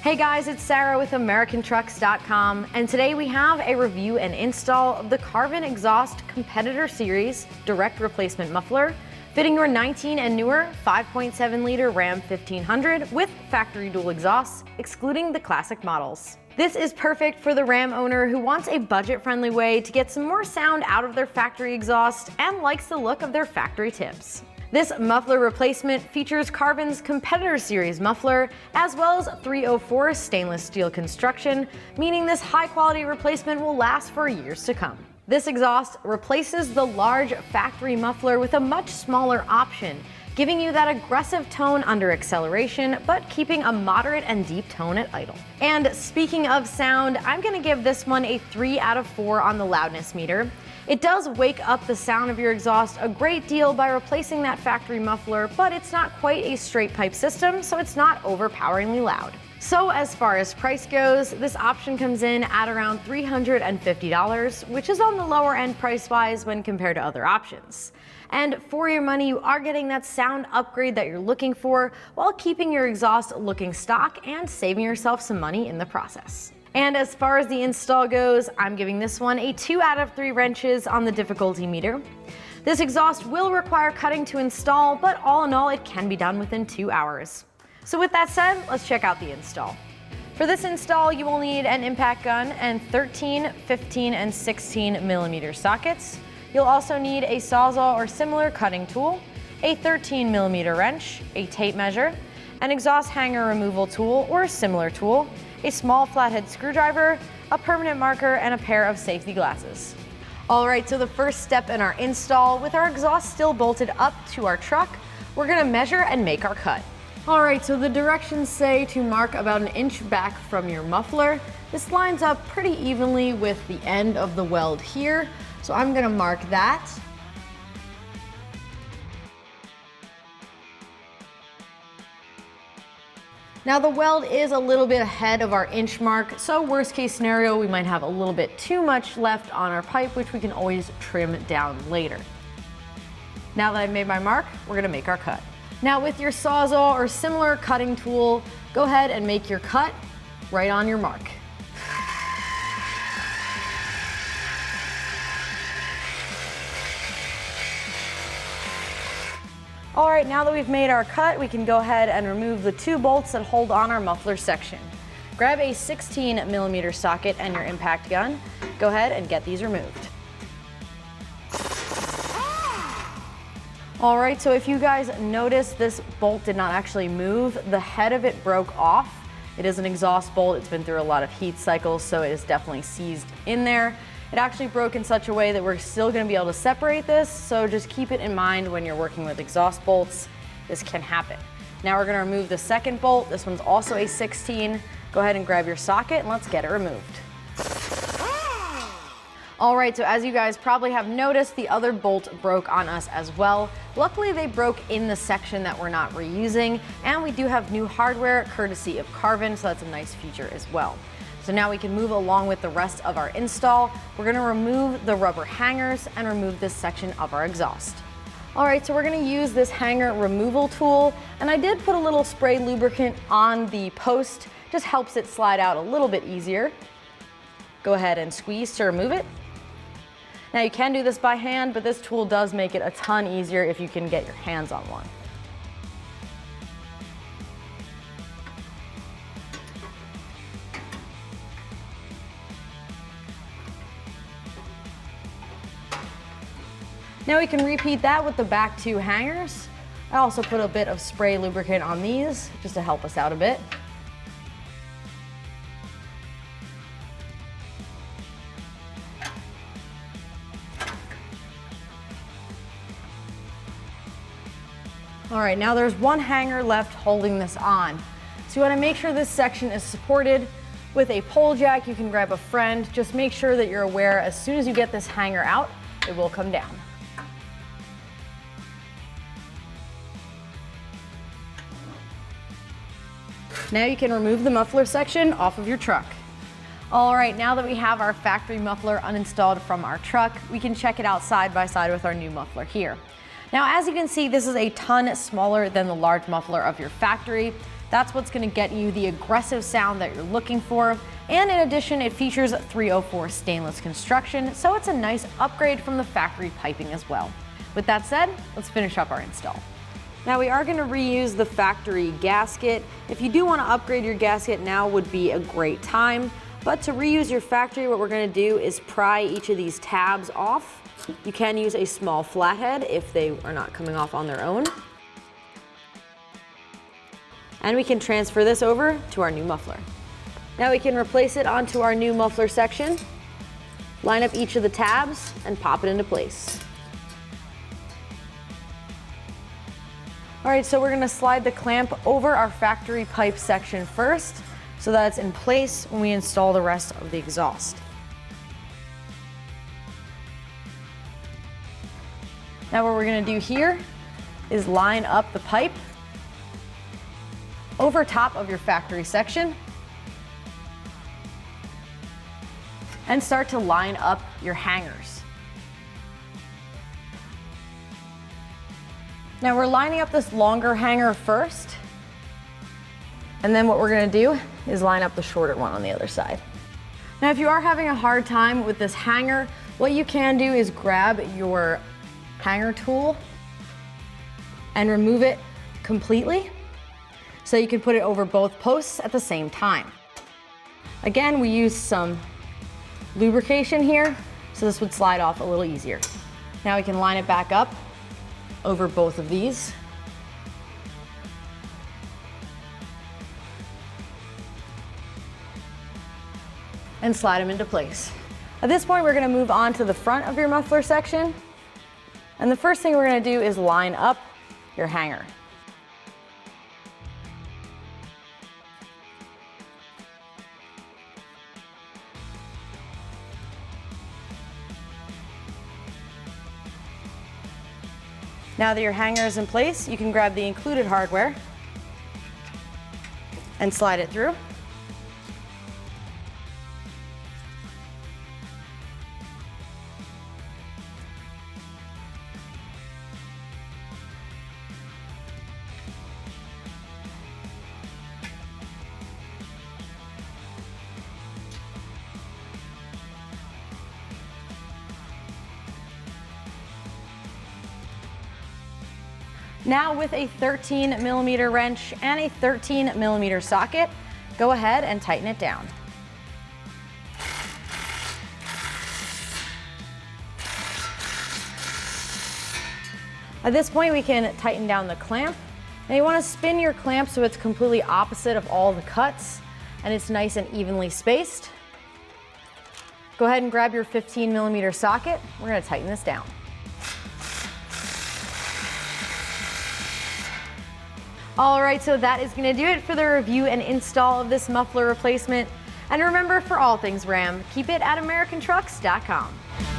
Hey guys, it's Sarah with AmericanTrucks.com, and today we have a review and install of the Carvin Exhaust Competitor Series direct replacement muffler, fitting your 19 and newer 5.7 liter Ram 1500 with factory dual exhausts, excluding the classic models. This is perfect for the Ram owner who wants a budget-friendly way to get some more sound out of their factory exhaust and likes the look of their factory tips. This muffler replacement features Carvin's Competitor Series muffler, as well as 304 stainless steel construction, meaning this high-quality replacement will last for years to come. This exhaust replaces the large factory muffler with a much smaller option, giving you that aggressive tone under acceleration, but keeping a moderate and deep tone at idle. And speaking of sound, I'm gonna give this one a 3 out of 4 on the loudness meter. It does wake up the sound of your exhaust a great deal by replacing that factory muffler, but it's not quite a straight pipe system, so it's not overpoweringly loud. So as far as price goes, this option comes in at around $350, which is on the lower end price-wise when compared to other options. And for your money, you are getting that sound upgrade that you're looking for while keeping your exhaust looking stock and saving yourself some money in the process. And as far as the install goes, I'm giving this one a 2 out of 3 wrenches on the difficulty meter. This exhaust will require cutting to install, but all in all, it can be done within 2 hours. So with that said, let's check out the install. For this install, you will need an impact gun and 13, 15, and 16 millimeter sockets. You'll also need a Sawzall or similar cutting tool, a 13 millimeter wrench, a tape measure, an exhaust hanger removal tool or a similar tool, a small flathead screwdriver, a permanent marker, and a pair of safety glasses. All right, so the first step in our install, with our exhaust still bolted up to our truck, we're gonna measure and make our cut. All right, so the directions say to mark about 1 inch back from your muffler. This lines up pretty evenly with the end of the weld here, so I'm gonna mark that. Now the weld is a little bit ahead of our inch mark, so worst case scenario, we might have a little bit too much left on our pipe, which we can always trim down later. Now that I've made my mark, we're gonna make our cut. Now with your Sawzall or similar cutting tool, go ahead and make your cut right on your mark. All right, now that we've made our cut, we can go ahead and remove the 2 bolts that hold on our muffler section. Grab a 16 millimeter socket and your impact gun. Go ahead and get these removed. All right, so if you guys notice, this bolt did not actually move. The head of it broke off. It is an exhaust bolt. It's been through a lot of heat cycles, so it is definitely seized in there. It actually broke in such a way that we're still gonna be able to separate this, so just keep it in mind when you're working with exhaust bolts. This can happen. Now we're gonna remove the second bolt. This one's also a 16. Go ahead and grab your socket and let's get it removed. All right, so as you guys probably have noticed, the other bolt broke on us as well. Luckily, they broke in the section that we're not reusing, and we do have new hardware courtesy of Carvin, so that's a nice feature as well. So now we can move along with the rest of our install. We're gonna remove the rubber hangers and remove this section of our exhaust. All right, so we're gonna use this hanger removal tool, and I did put a little spray lubricant on the post, just helps it slide out a little bit easier. Go ahead and squeeze to remove it. Now you can do this by hand, but this tool does make it a ton easier if you can get your hands on one. Now we can repeat that with the back 2 hangers. I also put a bit of spray lubricant on these just to help us out a bit. All right, now there's 1 hanger left holding this on. So you wanna make sure this section is supported with a pole jack. You can grab a friend. Just make sure that you're aware as soon as you get this hanger out, it will come down. Now you can remove the muffler section off of your truck. All right, now that we have our factory muffler uninstalled from our truck, we can check it out side by side with our new muffler here. Now, as you can see, this is a ton smaller than the large muffler of your factory. That's what's gonna get you the aggressive sound that you're looking for. And in addition, it features 304 stainless construction, so it's a nice upgrade from the factory piping as well. With that said, let's finish up our install. Now we are gonna reuse the factory gasket. If you do wanna upgrade your gasket, now would be a great time. But to reuse your factory, what we're gonna do is pry each of these tabs off. You can use a small flathead if they are not coming off on their own. And we can transfer this over to our new muffler. Now we can replace it onto our new muffler section, line up each of the tabs, and pop it into place. All right, so we're gonna slide the clamp over our factory pipe section first, so that it's in place when we install the rest of the exhaust. Now what we're gonna do here is line up the pipe over top of your factory section and start to line up your hangers. Now we're lining up this longer hanger first, and then what we're gonna do is line up the shorter one on the other side. Now if you are having a hard time with this hanger, what you can do is grab your hanger tool and remove it completely so you can put it over both posts at the same time. Again, we use some lubrication here, so this would slide off a little easier. Now we can line it back up over both of these. And slide them into place. At this point, we're gonna move on to the front of your muffler section. And the first thing we're gonna do is line up your hanger. Now that your hanger is in place, you can grab the included hardware and slide it through. Now with a 13mm wrench and a 13mm socket, go ahead and tighten it down. At this point, we can tighten down the clamp. Now you want to spin your clamp so it's completely opposite of all the cuts and it's nice and evenly spaced. Go ahead and grab your 15mm socket. We're going to tighten this down. All right, so that is gonna do it for the review and install of this muffler replacement. And remember, for all things Ram, keep it at AmericanTrucks.com.